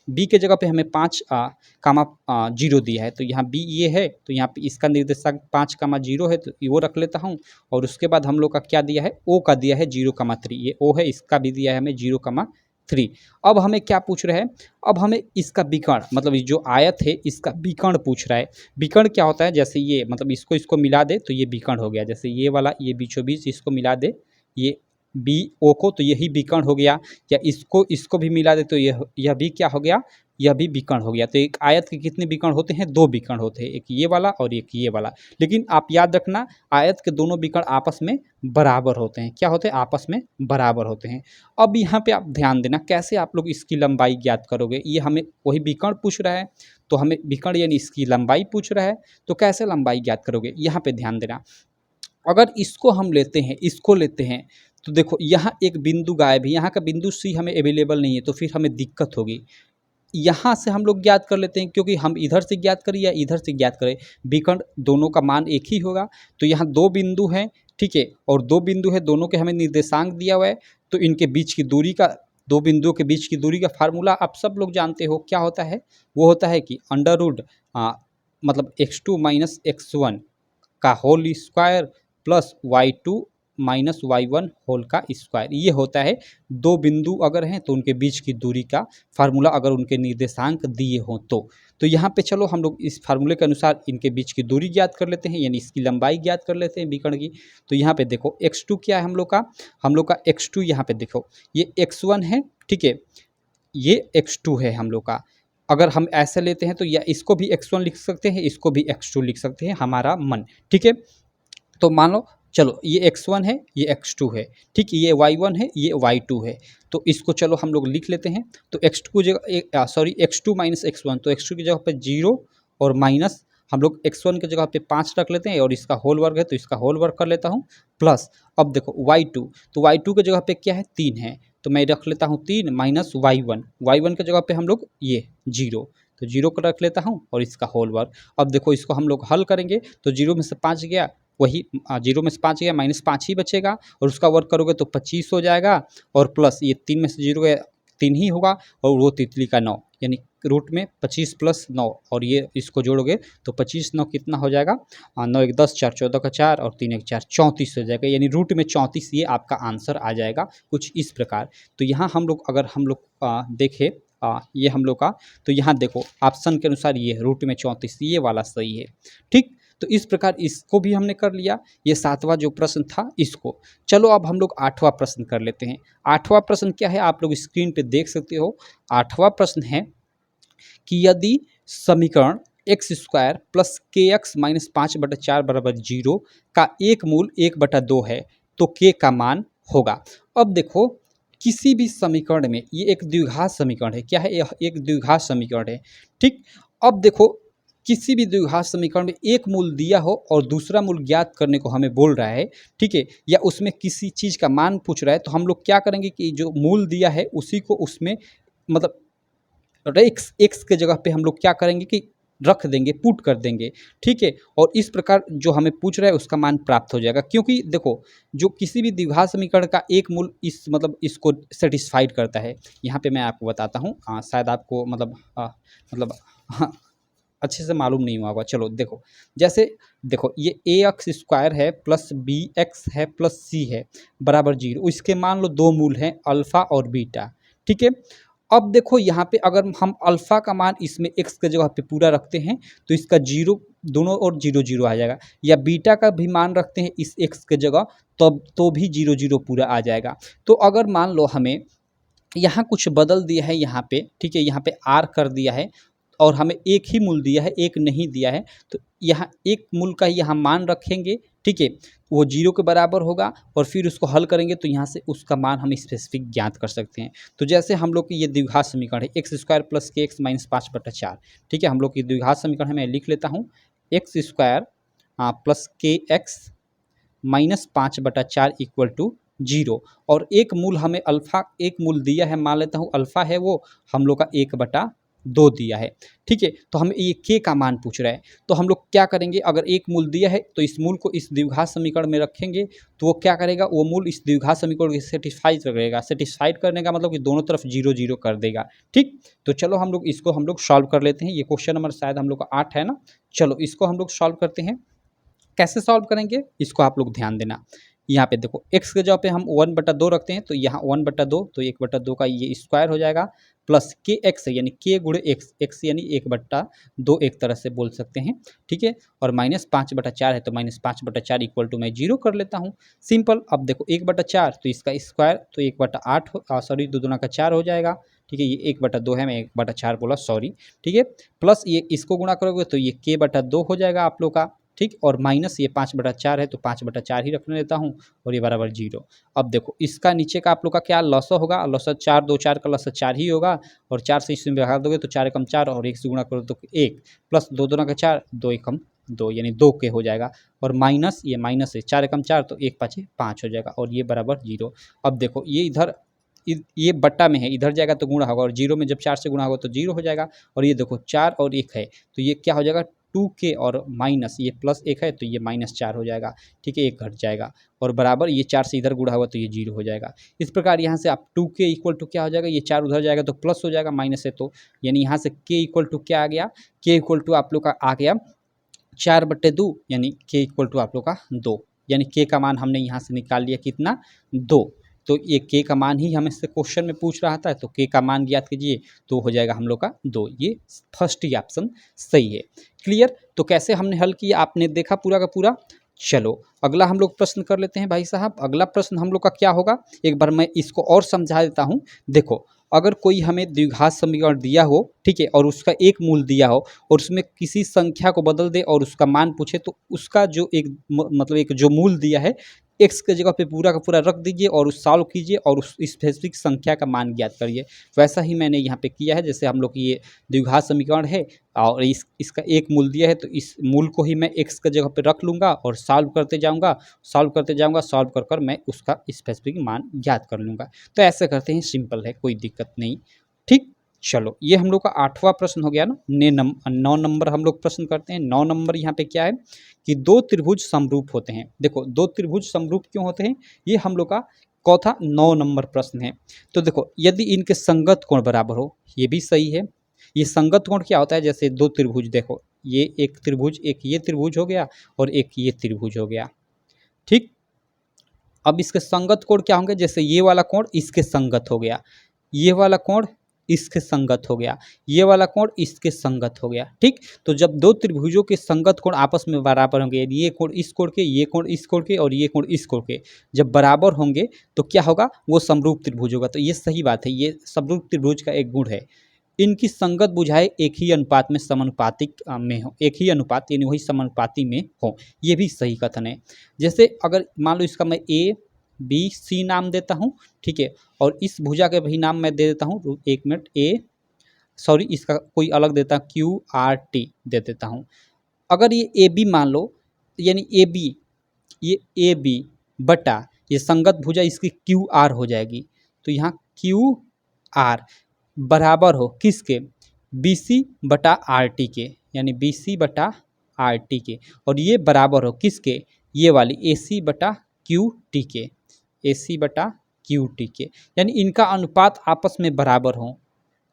बी के जगह पे हमें 5,0 दिया है, तो यहाँ बी ये है, तो यहाँ पे इसका निर्देशांक 5,0 है, तो वो रख लेता हूँ। और उसके बाद हम लोग का क्या दिया है, ओ का दिया है 0,3, ये ओ है, इसका भी दिया है हमें 0,3। अब हमें क्या पूछ रहा है, अब हमें इसका विकर्ण, मतलब ये जो आयत है इसका विकर्ण पूछ रहा है। विकर्ण क्या होता है, जैसे ये मतलब इसको मिला दे तो ये विकर्ण हो गया, जैसे ये वाला, ये बीचों बीच इसको मिला दे, ये बी ओ को, तो यही विकर्ण हो गया। या इसको भी मिला दे तो यह भी क्या हो गया, यह भी विकर्ण हो गया। तो एक आयत के कितने विकर्ण होते हैं, 2 विकर्ण होते हैं, एक ये वाला और एक ये वाला। लेकिन आप याद रखना आयत के दोनों विकर्ण आपस में बराबर होते हैं, क्या होते हैं, आपस में बराबर होते हैं। अब यहाँ पे आप ध्यान देना कैसे आप लोग इसकी लंबाई ज्ञात करोगे, ये हमें वही विकर्ण पूछ रहा है, तो हमें विकर्ण यानी इसकी लंबाई पूछ रहा है, तो कैसे लंबाई ज्ञात करोगे, यहाँ पे ध्यान देना। अगर इसको हम लेते हैं, इसको लेते हैं, तो देखो यहाँ एक बिंदु गायब है, यहाँ का बिंदु सी हमें अवेलेबल नहीं है, तो फिर हमें दिक्कत होगी। यहाँ से हम लोग ज्ञात कर लेते हैं, क्योंकि हम इधर से ज्ञात करें या इधर से ज्ञात करें, विकर्ण दोनों का मान एक ही होगा। तो यहाँ दो बिंदु हैं, ठीक है, और दो बिंदु है, दोनों के हमें निर्देशांक दिया हुआ है। तो इनके बीच की दूरी का, दो बिंदुओं के बीच की दूरी का फार्मूला आप सब लोग जानते हो क्या होता है। वो होता है कि अंडर रूट मतलब x2 माइनस x1 का whole square plus y2 minus y1 whole का स्क्वायर। ये होता है दो बिंदु अगर हैं तो उनके बीच की दूरी का फार्मूला, अगर उनके निर्देशांक दिए हों तो यहाँ पे चलो हम लोग इस फार्मूले के अनुसार इनके बीच की दूरी ज्ञात कर लेते हैं, यानी इसकी लंबाई ज्ञात कर लेते हैं विकर्ण की। तो यहाँ पे देखो x2 क्या है हम लोग का x2 यहाँ पे देखो ये x1 है, ठीक है, ये x2 है हम लोग का। अगर हम ऐसे लेते हैं तो या इसको भी x1 लिख सकते हैं, इसको भी x2 लिख सकते हैं, हमारा मन, ठीक है। तो मान लो चलो ये x1 है, ये x2 है, ठीक, ये y1 है, ये y2 है। तो इसको चलो हम लोग लिख लेते हैं। तो x2 की जगह सॉरी x2 माइनस x1, तो x2 की जगह पे 0 और माइनस हम लोग x1 की जगह पे 5 रख लेते हैं, और इसका होल वर्ग है तो इसका होल वर्ग कर लेता हूँ, प्लस अब देखो y2, तो y2 की जगह पे क्या है 3 है, तो मैं रख लेता हूँ 3 माइनस y1 की जगह पे हम लोग ये 0, तो 0 को रख लेता हूँ और इसका होल वर्ग। अब देखो इसको हम लोग हल करेंगे तो 0 में से 5 गया, वही 0 में से 5 गया, माइनस 5 ही बचेगा, और उसका वर्ग करोगे तो 25 हो जाएगा, और प्लस ये 3 में से 0 गया 3 ही होगा, और वो तितली का 9, यानी रूट में 25 प्लस 9, और ये इसको जोड़ोगे तो 25 9 कितना हो जाएगा, 9 1 10 4 14 का 4 और 3 1 4 34 हो जाएगा, यानी रूट में 34 ये आपका आंसर आ जाएगा कुछ इस प्रकार। तो यहाँ हम लोग अगर हम लोग देखें ये हम लोग का, तो यहाँ देखो ऑप्शन के अनुसार ये रूट में 34 ये वाला सही है, ठीक। तो इस प्रकार इसको भी हमने कर लिया, ये 7वां जो प्रश्न था इसको। चलो अब हम लोग 8वां प्रश्न कर लेते हैं। 8वां प्रश्न क्या है, आप लोग स्क्रीन पे देख सकते हो। 8वां प्रश्न है कि यदि समीकरण एक्स स्क्वायर प्लस के एक्स माइनस 5/4 बराबर 0 का एक मूल 1/2 है तो के का मान होगा। अब देखो किसी भी समीकरण में, ये एक द्विघात समीकरण है, क्या है, यह एक द्विघात समीकरण है, ठीक। अब देखो किसी भी द्विघात समीकरण में एक मूल दिया हो और दूसरा मूल ज्ञात करने को हमें बोल रहा है, ठीक है, या उसमें किसी चीज़ का मान पूछ रहा है, तो हम लोग क्या करेंगे कि जो मूल दिया है उसी को उसमें मतलब एक्स के जगह पे हम लोग क्या करेंगे कि रख देंगे, पुट कर देंगे, ठीक है, और इस प्रकार जो हमें पूछ रहा है उसका मान प्राप्त हो जाएगा। क्योंकि देखो जो किसी भी द्विघात समीकरण का एक मूल इस मतलब इसको सेटिस्फाइड करता है। यहाँ पे मैं आपको बताता हूँ, शायद आपको मतलब हाँ अच्छे से मालूम नहीं हुआ होगा। चलो देखो, जैसे देखो ये ए एक्स स्क्वायर है प्लस बी एक्स है प्लस सी है बराबर 0, इसके मान लो दो मूल हैं अल्फ़ा और बीटा, ठीक है। अब देखो यहाँ पे अगर हम अल्फ़ा का मान इसमें एक्स के जगह पे पूरा रखते हैं तो इसका 0 दोनों और 0 0 आ जाएगा, या बीटा का भी मान रखते हैं इस एक्स के जगह तब तो भी 0 0 पूरा आ जाएगा। तो अगर मान लो हमें यहाँ कुछ बदल दिया है यहाँ पे, ठीक है, यहाँ पे आर कर दिया है और हमें एक ही मूल दिया है, एक नहीं दिया है, तो यहाँ एक मूल का यहाँ मान रखेंगे, ठीक है, वो 0 के बराबर होगा, और फिर उसको हल करेंगे तो यहाँ से उसका मान हम स्पेसिफिक ज्ञात कर सकते हैं। तो जैसे हम लोग की ये द्विघात समीकरण है एक्स स्क्वायर प्लस के एक्स माइनस 5/4, ठीक है, हम लोग की द्विघात समीकरण है, मैं लिख लेता हूँ एक्स स्क्वायर प्लस के एक्स माइनस 5/4 इक्वल टू 0, और एक मूल हमें अल्फ़ा एक मूल दिया है, मान लेता हूँ अल्फ़ा है वो हम लोग का 1/2 दिया है, ठीक है। तो हमें ये के का मान पूछ रहा है, तो हम लोग क्या करेंगे, अगर एक मूल दिया है तो इस मूल को इस द्विघात समीकरण में रखेंगे, तो वो क्या करेगा, वो मूल इस द्विघात समीकरण को सेटिस्फाई करेगा। सेटिस्फाइड करने का मतलब कि दोनों तरफ 0 0 कर देगा, ठीक। तो चलो हम लोग इसको हम लोग सॉल्व कर लेते हैं। ये क्वेश्चन नंबर शायद हम लोग का 8 है ना। चलो इसको हम लोग सॉल्व करते हैं। कैसे सॉल्व करेंगे इसको आप लोग ध्यान देना। यहाँ पे देखो x के जगह पे हम 1/2 रखते हैं, तो यहाँ 1/2 तो 1/2 का ये स्क्वायर हो जाएगा, प्लस के एक्स यानी के गुणे एक्स, एक्स यानी 1/2 एक तरह से बोल सकते हैं, ठीक है, और माइनस 5/4 है तो माइनस 5/4 इक्वल टू मैं 0 कर लेता हूँ, सिंपल। अब देखो 1/4 तो इसका स्क्वायर तो 1/8 सॉरी 2 दूना का 4 हो जाएगा, ठीक है, ये 1/2 है, मैं 1/4 बोला सॉरी, ठीक है, प्लस ये इसको गुणा करोगे तो ये k/2 हो जाएगा आप लोग का, ठीक, और माइनस ये 5/4 है तो 5/4 ही रखने देता हूँ, और ये बराबर 0। अब देखो इसका नीचे का आप लोग का क्या लॉस होगा, लॉस 4 2 4 का लॉस 4 ही होगा, और 4 से इसमें भगा दोगे तो 4 एकम 4 और 1 से गुणा करो तो 1, प्लस 2 दूना का 4 2 एकम 2 यानी 2 के हो जाएगा, और माइनस ये माइनस है 4 एकम 4 तो 1 5 5 हो जाएगा, और ये बराबर 0। अब देखो ये इधर ये बट्टा में है, इधर जाएगा तो गुणा होगा, और जीरो में जब 4 से गुणा होगा तो जीरो हो जाएगा। और ये देखो 4 और 1 है तो ये क्या हो जाएगा 2k, और माइनस ये प्लस 1 है तो ये -4 हो जाएगा। ठीक है, 1 घट जाएगा, और बराबर ये 4 से इधर गुणा होगा तो ये जीरो हो जाएगा। इस प्रकार यहाँ से आप 2k इक्वल टू क्या हो जाएगा, ये 4 उधर जाएगा तो प्लस हो जाएगा, माइनस है तो, यानी यहाँ से k इक्वल टू क्या आ गया, k इक्वल टू आप लोग का आ गया 4/2, यानी k इक्वल टू आप लोग का 2, यानी k का मान हमने यहाँ से निकाल लिया कितना, 2। तो ये k का मान ही हमें से क्वेश्चन में पूछ रहा था, तो k का मान ज्ञात कीजिए, तो हो जाएगा हम लोग का 2। ये फर्स्ट ही ऑप्शन सही है। क्लियर। तो कैसे हमने हल किया आपने देखा पूरा का पूरा। चलो अगला हम लोग प्रश्न कर लेते हैं भाई साहब। अगला प्रश्न हम लोग का क्या होगा, एक बार मैं इसको और समझा देता हूँ। देखो, अगर कोई हमें द्विघात समीकरण दिया हो, ठीक है, और उसका एक मूल दिया हो, और उसमें किसी संख्या को बदल दे और उसका मान पूछे, तो उसका जो एक मतलब एक जो मूल दिया है, एक्स के जगह पे पूरा का पूरा रख दीजिए और उस सॉल्व कीजिए और उस स्पेसिफिक संख्या का मान ज्ञात करिए। वैसा ही मैंने यहाँ पे किया है। जैसे हम लोग ये द्विघात समीकरण है और इसका एक मूल दिया है, तो इस मूल को ही मैं एक्स के जगह पे रख लूँगा और सॉल्व करते जाऊँगा, सॉल्व कर कर मैं उसका स्पेसिफिक मान ज्ञात कर लूँगा। तो ऐसे करते हैं, सिंपल है, कोई दिक्कत नहीं। ठीक। चलो ये हम लोग का 8वां प्रश्न हो गया ना। 9 नंबर हम लोग प्रश्न करते हैं। 9 नंबर यहाँ पे क्या है कि दो त्रिभुज समरूप होते हैं। देखो, दो त्रिभुज समरूप क्यों होते हैं, ये हम लोग का चौथा 9 नंबर प्रश्न है। तो देखो, यदि इनके संगत कोण बराबर हो, ये भी सही है। ये संगत कोण क्या होता है, जैसे दो त्रिभुज, देखो ये एक त्रिभुज, एक ये त्रिभुज हो गया और एक ये त्रिभुज हो गया। ठीक। अब इसके संगत कोण क्या होंगे, जैसे ये वाला कोण इसके संगत हो गया, ये वाला कोण इसके संगत हो गया, ये वाला कोण इसके संगत हो गया। ठीक। तो जब दो त्रिभुजों के संगत कोण आपस में बराबर होंगे, ये कोण इस कोण के, ये कोण इस कोण के और ये कोण इस कोण के जब बराबर होंगे, तो क्या होगा, वो समरूप त्रिभुज होगा। तो ये सही बात है, ये समरूप त्रिभुज का एक गुण है। इनकी संगत भुजाएं एक ही अनुपात में समानुपातिक में हो, एक ही अनुपात यानी वही समानुपाती में हो, ये भी सही कथन है। जैसे अगर मान लो इसका मैं ए बी सी नाम देता हूँ, ठीक है, और इस भुजा के भी नाम मैं दे देता हूँ, एक मिनट, इसका कोई अलग देता, क्यू आर टी दे देता हूँ। अगर ये ए बी मान लो, यानी ए बी, ये ए बी बटा ये संगत भुजा इसकी क्यू आर हो जाएगी। तो यहाँ क्यू आर बराबर हो किसके, बी सी बटा आर टी के, यानी बी सी बटा आर टी के, और ये बराबर हो किसके, ये वाली ए सी बटा क्यू टी के, ए सी बटा क्यू टी के, यानी इनका अनुपात आपस में बराबर हो,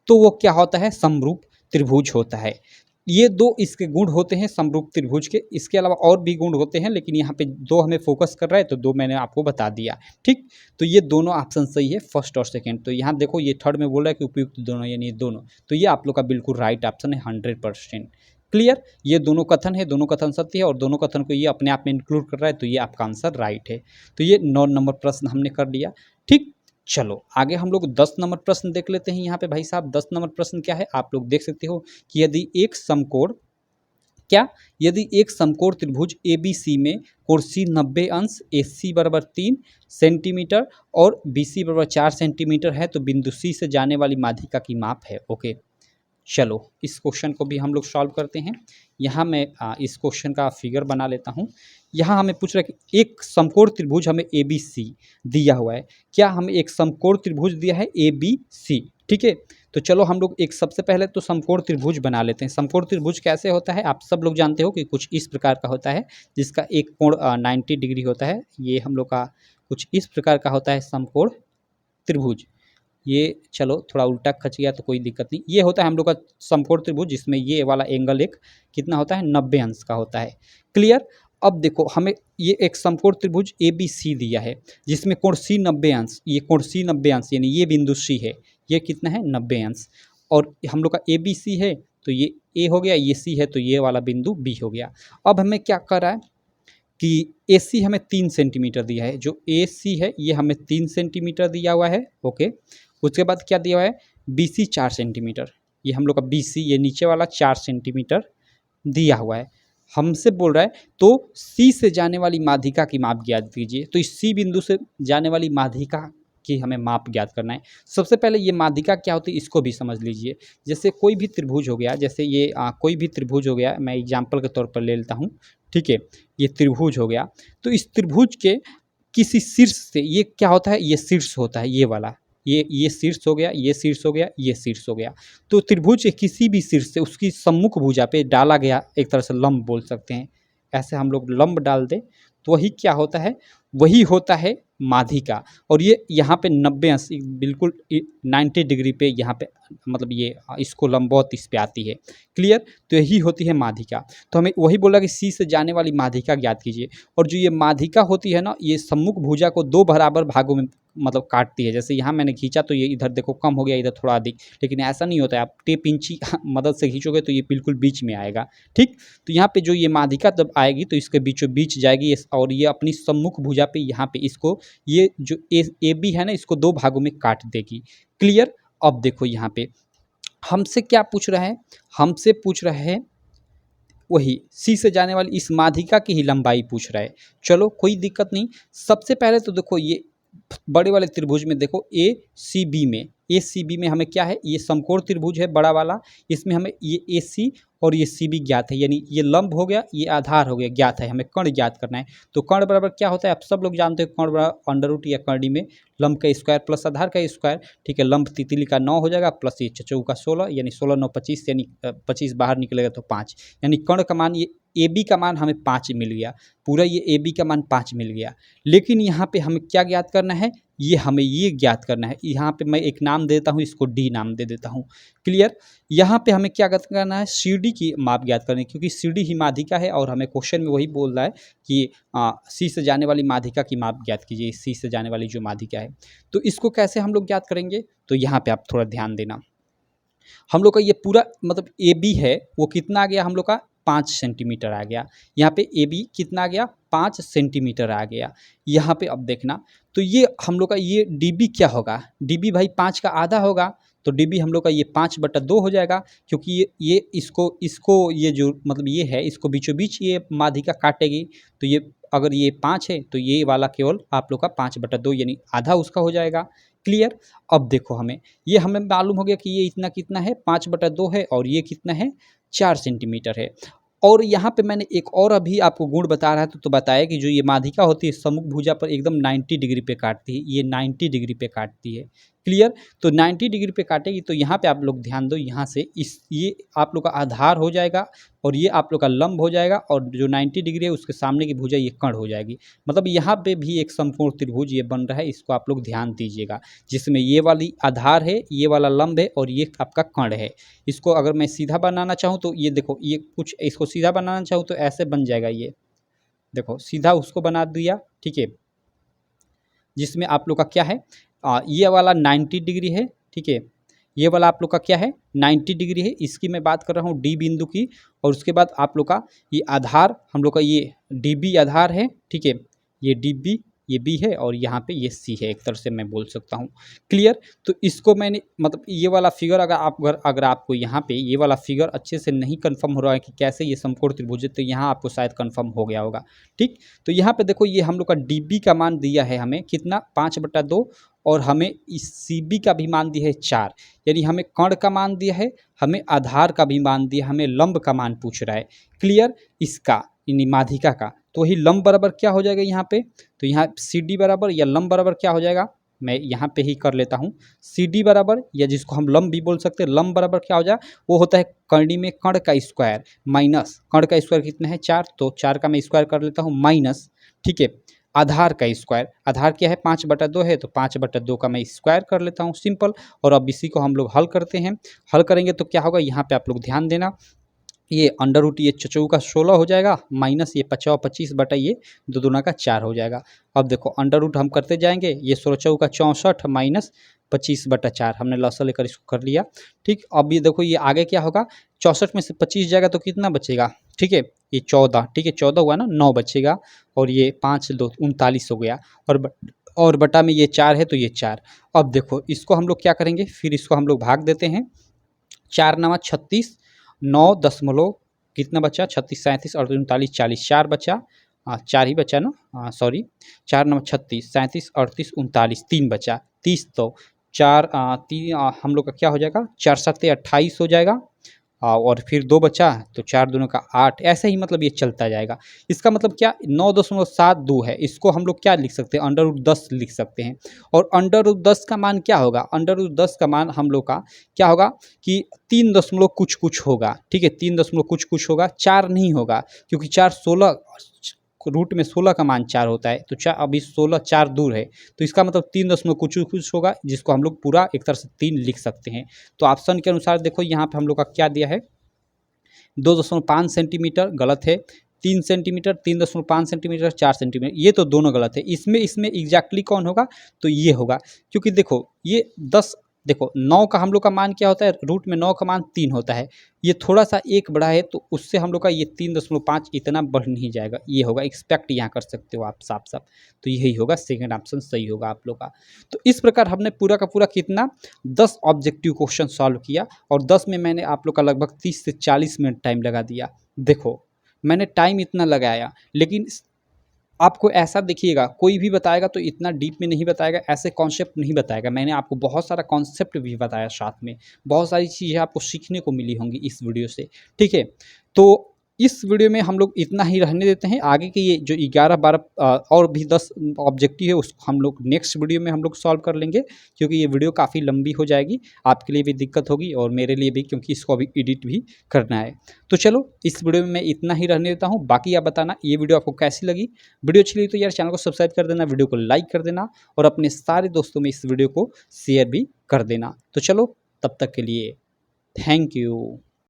तो वो क्या होता है, समरूप त्रिभुज होता है। ये दो इसके गुण होते हैं समरूप त्रिभुज के। इसके अलावा और भी गुण होते हैं, लेकिन यहाँ पे दो हमें फोकस कर रहा है, तो दो मैंने आपको बता दिया। ठीक। तो ये दोनों ऑप्शन सही है, फर्स्ट और सेकंड। तो यहाँ देखो, ये थर्ड में बोल रहा है कि उपयुक्त दोनों, यानी ये दोनों, तो ये आप लोग का बिल्कुल राइट ऑप्शन है, 100%। क्लियर। ये दोनों कथन है, दोनों कथन सत्य है, और दोनों कथन को ये अपने आप में इंक्लूड कर रहा है, तो ये आपका आंसर राइट है। तो ये 9 नंबर प्रश्न हमने कर लिया। ठीक। चलो आगे हम लोग 10 नंबर प्रश्न देख लेते हैं। यहाँ पे भाई साहब 10 नंबर प्रश्न क्या है, आप लोग देख सकते हो कि यदि एक समकोण त्रिभुज ए बी सी में कोण सी 90 अंश, ए सी बराबर 3 सेंटीमीटर और बी सी बराबर 4 सेंटीमीटर है, तो बिंदु सी से जाने वाली माध्यिका की माप है। ओके, चलो इस क्वेश्चन को भी हम लोग सॉल्व करते हैं। यहाँ मैं इस क्वेश्चन का फिगर बना लेता हूँ। यहाँ हमें पूछ रहा है कि एक समकोण त्रिभुज हमें ए बी सी दिया हुआ है। क्या हमें एक समकोण त्रिभुज दिया है ए बी सी, ठीक है। तो चलो हम लोग एक सबसे पहले तो समकोण त्रिभुज बना लेते हैं। समकोण त्रिभुज कैसे होता है, आप सब लोग जानते हो कि कुछ इस प्रकार का होता है, जिसका एक कोण 90 डिग्री होता है। ये हम लोग का कुछ इस प्रकार का होता है समकोण त्रिभुज। ये चलो थोड़ा उल्टा खच गया तो कोई दिक्कत नहीं। ये होता है हम लोग का समकोण त्रिभुज, जिसमें ये वाला एंगल एक कितना होता है, 90 अंश का होता है। क्लियर। अब देखो, हमें ये एक समकोण त्रिभुज ए बी सी दिया है, जिसमें कोण सी 90 अंश, ये कोण सी 90 अंश, यानी ये बिंदु सी है, ये कितना है, 90 अंश। और हम लोग का ए बी सी है, तो ये ए हो गया, ये सी है, तो ये वाला बिंदु बी हो गया। अब हमें क्या कर रहा है कि ए सी हमें 3 सेंटीमीटर दिया है, जो ए सी है ये हमें 3 सेंटीमीटर दिया हुआ है। ओके, उसके बाद क्या दिया हुआ है, बी सी 4 सेंटीमीटर, ये हम लोग का बी सी, ये नीचे वाला 4 सेंटीमीटर दिया हुआ है। हमसे बोल रहा है तो सी से जाने वाली माध्यिका की माप ज्ञात कीजिए। तो इस सी बिंदु से जाने वाली माध्यिका की हमें माप ज्ञात करना है। सबसे पहले ये माध्यिका क्या होती है, इसको भी समझ लीजिए। जैसे कोई भी त्रिभुज हो गया, जैसे ये कोई भी त्रिभुज हो गया, मैं एग्जाम्पल के तौर पर ले लेता हूँ, ठीक है। ये त्रिभुज हो गया, तो इस त्रिभुज के किसी शीर्ष से, ये क्या होता है, ये शीर्ष होता है, ये वाला, ये शीर्ष हो गया, ये शीर्ष हो गया, ये शीर्ष हो गया। तो त्रिभुज के किसी भी शीर्ष से उसकी सम्मुख भुजा पे डाला गया एक तरह से लंब बोल सकते हैं। ऐसे हम लोग लंब डाल दें तो वही क्या होता है, वही होता है माध्यिका। और ये यहाँ पे 90-80 बिल्कुल 90 डिग्री पे यहाँ पे मतलब ये इसको लंबवत इस पे आती है। क्लियर? तो यही होती है माध्यिका। तो हमें वही बोला कि सी से जाने वाली माध्यिका ज्ञात कीजिए। और जो ये माध्यिका होती है ना, ये सम्मुख भुजा को 2 बराबर भागों में मतलब काटती है। जैसे यहाँ मैंने खींचा तो ये इधर देखो कम हो गया, इधर थोड़ा अधिक, लेकिन ऐसा नहीं होता है। आप टेप इंची मदद से खींचोगे तो ये बिल्कुल बीच में आएगा। ठीक? तो यहाँ पे जो ये माध्यिका जब आएगी तो इसके बीचों बीच जाएगी और ये अपनी सम्मुख भुजा पे यहाँ पे इसको ये जो ए बी है ना, इसको 2 भागों में काट देगी। क्लियर? अब देखो यहाँ पे हमसे क्या पूछ रहा है, हमसे पूछ रहा है वही सी से जाने वाली इस माध्यिका की ही लंबाई पूछ रहा है। चलो कोई दिक्कत नहीं। सबसे पहले तो देखो ये बड़े वाले त्रिभुज में देखो ए सी बी में हमें क्या है, ये समकोण त्रिभुज है बड़ा वाला, इसमें हमें ये ए सी और ये सी बी ज्ञात है, यानी ये लंब हो गया, ये आधार हो गया, ज्ञात है। हमें कर्ण ज्ञात करना है। तो कर्ण बराबर क्या होता है, आप सब लोग जानते हो, कर्ण बराबर अंडर रूट या कर्णी में लंब का स्क्वायर प्लस आधार का स्क्वायर। ठीक है, लंब तितली का 9 हो जाएगा प्लस ये चचौ का 16, यानी 16 9 25, यानी 25 बाहर निकलेगा तो 5, यानी कर्ण का मान ये ए बी का मान हमें 5 मिल गया। पूरा ये ए बी का मान 5 मिल गया। लेकिन यहाँ पे हमें क्या ज्ञात करना है, ये हमें ये ज्ञात करना है। यहाँ पे मैं एक नाम देता हूँ, इसको डी नाम दे देता हूँ। क्लियर? यहाँ पे हमें क्या ज्ञात करना है, सी डी की माप ज्ञात करनी है, क्योंकि सी डी ही माध्यिका है और हमें क्वेश्चन में वही बोल रहा है कि सी से जाने वाली माध्यिका की माप ज्ञात कीजिए, सी से जाने वाली जो माध्यिका है। तो इसको कैसे हम लोग ज्ञात करेंगे, तो यहाँ पे आप थोड़ा ध्यान देना। हम लोग का ये पूरा मतलब ए बी है, वो कितना आ गया हम लोग का, 5 सेंटीमीटर आ गया। यहाँ पे ए बी कितना आ गया, 5 सेंटीमीटर आ गया। यहाँ पे अब देखना, तो ये हम लोग का ये डी बी क्या होगा, डी बी भाई 5 का आधा होगा। तो डी बी हम लोग का ये 5/2 हो जाएगा, क्योंकि ये इसको ये जो मतलब ये है, इसको बीचों बीच ये माध्यिका काटेगी। तो ये अगर ये 5 है तो ये वाला केवल आप लोग का 5/2 यानी आधा उसका हो जाएगा। क्लियर? अब देखो हमें मालूम हो गया कि ये इतना कितना है, 5/2 है, और ये कितना है, 4 सेंटीमीटर है। और यहाँ पे मैंने एक और अभी आपको गुण बता रहा था, तो बताया कि जो ये माध्यिका होती है सम्मुख भुजा पर एकदम 90 डिग्री पे काटती है, ये 90 डिग्री पे काटती है। क्लियर? तो 90 डिग्री पे काटेगी, तो यहाँ पे आप लोग ध्यान दो, यहाँ से ये आप लोग का आधार हो जाएगा और ये आप लोग का लंब हो जाएगा, और जो 90 डिग्री है उसके सामने की भुजा ये कर्ण हो जाएगी। मतलब यहाँ पे भी एक समकोण त्रिभुज ये बन रहा है, इसको आप लोग ध्यान दीजिएगा, जिसमें ये वाली आधार है, ये वाला लंब है और ये आपका कर्ण है। इसको अगर मैं सीधा बनाना चाहूँ तो ये देखो, ये कुछ इसको सीधा बनाना चाहूँ तो ऐसे बन जाएगा। ये देखो सीधा उसको बना दिया। ठीक है, जिसमें आप लोग का क्या है, ये वाला 90 डिग्री है। ठीक है, ये वाला आप लोग का क्या है, 90 डिग्री है। इसकी मैं बात कर रहा हूँ डी बिंदु की। और उसके बाद आप लोग का ये आधार हम लोग का ये डी बी आधार है। ठीक है, ये डी बी ये बी है और यहाँ पे ये सी है, एक तरह से मैं बोल सकता हूँ। क्लियर? तो इसको मैंने मतलब ये वाला फिगर अगर आपको यहाँ पे ये वाला फिगर अच्छे से नहीं कंफर्म हो रहा है कि कैसे ये समकोण त्रिभुज है, तो यहाँ आपको शायद कंफर्म हो गया होगा। ठीक, तो यहाँ पे देखो, ये हम लोग का डी बी का मान दिया है हमें कितना, 5/2, और हमें इस सी बी का भी मान दिया है 4, यानी हमें कर्ण का मान दिया है, हमें आधार का भी मान दिया, हमें लंब का मान पूछ रहा है। क्लियर? इसका यानी माध्यिका का, तो वही लंब बराबर क्या हो जाएगा यहाँ पे, तो यहाँ सी डी बराबर या लंब बराबर क्या हो जाएगा, मैं यहाँ पे ही कर लेता हूँ। सी डी बराबर, या जिसको हम लंब भी बोल सकते हैं, लंब बराबर क्या हो जाए, वो होता है कर्णी में कर्ण का स्क्वायर माइनस कर्ण का स्क्वायर कितना है, 4, तो 4 का मैं स्क्वायर कर लेता हूँ माइनस। ठीक है, आधार का स्क्वायर, आधार क्या है, 5/2 है, तो 5/2 का मैं स्क्वायर कर लेता हूँ, सिंपल। और अब इसी को हम लोग हल करते हैं। हल करेंगे तो क्या होगा, यहाँ पे आप लोग ध्यान देना, ये अंडर रूट ये चचौ का 16 हो जाएगा माइनस ये 25 बटा ये 2 दूना का 4 हो जाएगा। अब देखो अंडर रूट हम करते जाएंगे, ये 16 का 64 माइनस 25/4 हमने लॉसा लेकर इसको कर लिया। ठीक, अब ये देखो ये आगे क्या होगा, 64 में से 25 जाएगा तो कितना बचेगा, ठीक है, ये 14, ठीक है 14 हुआ ना, 9 बचेगा, और ये 5 2 39 हो गया, और बटा में ये 4 है तो ये 4। अब देखो इसको हम लोग क्या करेंगे, फिर इसको हम लोग भाग देते हैं, 4 9 36, 9 दशमलव कितना बचा, 36 37 और 39 40, 4 बचा, 4 ही बचा ना, सॉरी, 4 9 36 37 38 39, 3 बचा, 30, तो 4 3 हम लोग का क्या हो जाएगा, 4 7 28 हो जाएगा, और फिर 2 बचा तो 4 दूनी का 8, ऐसे ही मतलब ये चलता जाएगा। इसका मतलब क्या 9.72 है, इसको हम लोग क्या लिख सकते हैं, अंडर रूट 10 लिख सकते हैं। और अंडर रूट 10 का मान क्या होगा, अंडर रूट 10 का मान हम लोग का क्या होगा कि 3 दशमलव कुछ होगा, ठीक है, 3 दशमलव कुछ होगा, 4 नहीं होगा, क्योंकि 4 16 रूट में 16 का मान 4 होता है, तो 4 अभी 16 4 दूर है, तो इसका मतलब 3 दशमलव कुछ होगा, जिसको हम लोग पूरा एक तरह से 3 लिख सकते हैं। तो ऑप्शन के अनुसार देखो यहाँ पे हम लोग का क्या दिया है, 2.5 सेंटीमीटर गलत है, 3 सेंटीमीटर, 3.5 सेंटीमीटर, 4 सेंटीमीटर, ये तो दोनों गलत है। इसमें इसमें एग्जैक्टली कौन होगा, तो ये होगा, क्योंकि देखो ये 10, देखो 9 का हम लोग का मान क्या होता है, रूट में 9 का मान 3 होता है, ये थोड़ा सा एक बढ़ा है, तो उससे हम लोग का ये 3.5 इतना बढ़ नहीं जाएगा, ये होगा, एक्सपेक्ट यहाँ कर सकते हो आप साफ साफ। तो यही होगा, सेकेंड ऑप्शन सही होगा आप लोग का। तो इस प्रकार हमने पूरा का पूरा कितना 10 ऑब्जेक्टिव क्वेश्चन सॉल्व किया, और 10 में मैंने आप लोग का लगभग 30 से 40 मिनट टाइम लगा दिया। देखो मैंने टाइम इतना लगाया, लेकिन आपको ऐसा देखिएगा, कोई भी बताएगा तो इतना डीप में नहीं बताएगा, ऐसे कॉन्सेप्ट नहीं बताएगा। मैंने आपको बहुत सारा कॉन्सेप्ट भी बताया, साथ में बहुत सारी चीज़ें आपको सीखने को मिली होंगी इस वीडियो से, ठीक है। तो इस वीडियो में हम लोग इतना ही रहने देते हैं, आगे के ये जो 11-12 और भी 10 ऑब्जेक्टिव है उसको हम लोग नेक्स्ट वीडियो में हम लोग सॉल्व कर लेंगे, क्योंकि ये वीडियो काफ़ी लंबी हो जाएगी, आपके लिए भी दिक्कत होगी और मेरे लिए भी, क्योंकि इसको अभी एडिट भी करना है। तो चलो इस वीडियो में मैं इतना ही रहने देता हूँ, बाकी आप बताना ये वीडियो आपको कैसी लगी। वीडियो अच्छी लगी तो यार चैनल को सब्सक्राइब कर देना, वीडियो को लाइक कर देना, और अपने सारे दोस्तों में इस वीडियो को शेयर भी कर देना। तो चलो तब तक के लिए थैंक यू।